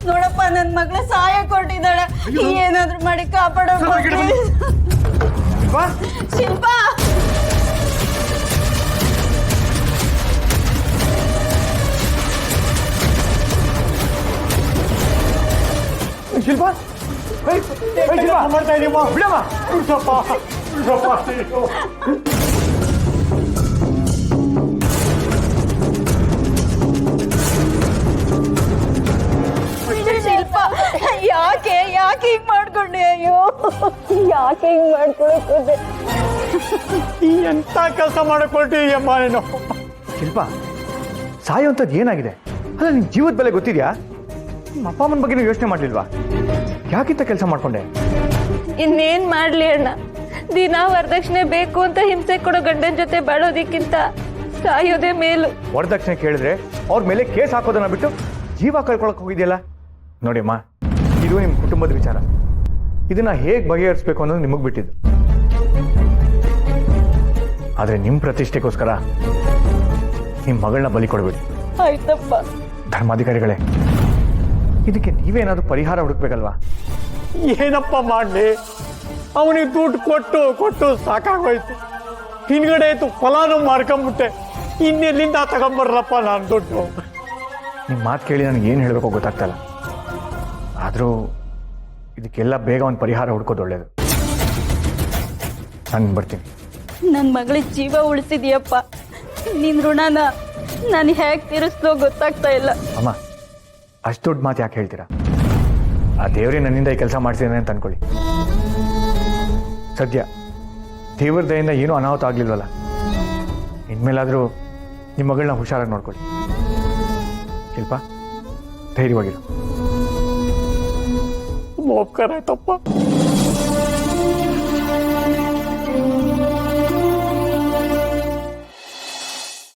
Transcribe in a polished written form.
ನೋಡಪ್ಪ ನನ್ನ ಮಗಳ ಸಹಾಯ ಕೊಟ್ಟಿದ್ದಾಳೆ ಏನಾದ್ರೂ ಮಾಡಿ ಕಾಪಾಡೋದು ಶಿಲ್ಪ ಶಿಲ್ಪ ಮಾಡ್ತಾ ಇದೀವ ಬಿಡಮ್ಮ ಶಿಲ್ಪ ಯಾಕೆ ಯಾಕೆ ಹಿಂಗ್ ಮಾಡ್ಕೊಂಡೆ ಅಯ್ಯೋ ಯಾಕೆ ಹಿಂಗ್ ಮಾಡ್ಕೊಳಕ್ಕೆ ಎಂತ ಕೆಲಸ ಮಾಡಕೊಳ್ತೀಯಮ್ಮ ನೀನು ಶಿಲ್ಪ ಸಾಯುವಂಥದ್ದು ಏನಾಗಿದೆ ಅಲ್ಲ ನಿನ್ ಜೀವದ ಬೆಲೆ ಗೊತ್ತಿದ್ಯಾ ನಿಮ್ಮ ಅಪ್ಪ ಅಮ್ಮನ ಬಗ್ಗೆ ಯೋಚನೆ ಮಾಡ್ಲಿಲ್ವಾ ಯಾಕಿಂತ ಕೆಲಸ ಮಾಡ್ಕೊಂಡೆ ಇನ್ನೇನ್ ಮಾಡ್ಲಿ ಅಣ್ಣ ದಿನಾ ವರದಕ್ಷಿಣೆ ಬೇಕು ಅಂತ ಹಿಂಸೆ ಕೊಡೋ ಗಂಡನ ಜೊತೆ ಬಾಳೋದಕ್ಕಿಂತ ಸಾಯೋದೇ ಮೇಲು. ವರದಕ್ಷಿಣೆ ಕೇಳಿದ್ರೆ ಅವ್ರ ಮೇಲೆ ಕೇಸ್ ಹಾಕೋದನ್ನ ಬಿಟ್ಟು ಜೀವ ಕಳ್ಕೊಳಕ್ ಹೋಗಿದ್ಯಲ್ಲ ನೋಡಿ ಅಮ್ಮ ಇದು ನಿಮ್ಮ ಕುಟುಂಬದ ವಿಚಾರ ಇದನ್ನ ಹೇಗೆ ಬಗೆಹರಿಸ್ಬೇಕು ಅನ್ನೋದು ನಿಮಗ್ ಬಿಟ್ಟಿದ್ದು ಆದ್ರೆ ನಿಮ್ ಪ್ರತಿಷ್ಠೆಗೋಸ್ಕರ ನಿಮ್ ಮಗಳನ್ನ ಬಲಿ ಕೊಡ್ಬೇಡಿ. ಆಯ್ತಪ್ಪ. ಧರ್ಮಾಧಿಕಾರಿಗಳೇ ಇದಕ್ಕೆ ನೀವೇನಾದ್ರೂ ಪರಿಹಾರ ಹುಡುಕ್ಬೇಕಲ್ವಾ? ಏನಪ್ಪ ಮಾಡ್ಲಿ ಅವನಿಗೆ ದುಡ್ಡು ಕೊಟ್ಟು ಕೊಟ್ಟು ಸಾಕಾಗೋಯ್ತು ಹಿಂದ್ಗಡೆ ಆಯ್ತು ಫಲಾನು ಮಾಡ್ಕೊಂಬಿಟ್ಟೆ ಇನ್ನೆಲ್ಲಿಂದ ತಗೊಂಬರ್ಲಪ್ಪ ನಾನು ದುಡ್ಡು. ನಿಮ್ಮ ಮಾತು ಕೇಳಿ ನನಗೆ ಏನು ಹೇಳಬೇಕು ಗೊತ್ತಾಗ್ತಲ್ಲ ಆದರೂ ಇದಕ್ಕೆಲ್ಲ ಬೇಗ ಒಂದು ಪರಿಹಾರ ಹುಡ್ಕೋದು ಒಳ್ಳೇದು. ನಾನು ಬರ್ತೀನಿ. ನನ್ನ ಮಗಳಿಗೆ ಜೀವ ಉಳಿಸಿದ್ಯಪ್ಪ ನಿನ್ ಋಣನ ನಾನು ಹೇಗೆ ತೀರಿಸ್ಲೋ ಗೊತ್ತಾಗ್ತಾ ಇಲ್ಲ. ಅಮ್ಮ ಅಷ್ಟು ದೊಡ್ಡ ಮಾತು ಯಾಕೆ ಹೇಳ್ತೀರಾ? ಆ ದೇವರೇ ನನ್ನಿಂದ ಈ ಕೆಲಸ ಮಾಡ್ತಿದ್ದಾನೆ ಅಂತ ಅನ್ಕೊಳ್ಳಿ. ಸದ್ಯ ದೇವ್ರ ದಯಿಂದ ಏನೂ ಅನಾಹುತ ಆಗ್ಲಿಲ್ವಲ್ಲ ಇನ್ಮೇಲಾದರೂ ನಿಮ್ಮ ಮಗಳನ್ನ ಹುಷಾರಾಗಿ ನೋಡ್ಕೊಳ್ಳಿ. ಶಿಲ್ಪ ಧೈರ್ಯವಾಗಿರು. ಉಪಕಾರ ಆಯ್ತಪ್ಪ.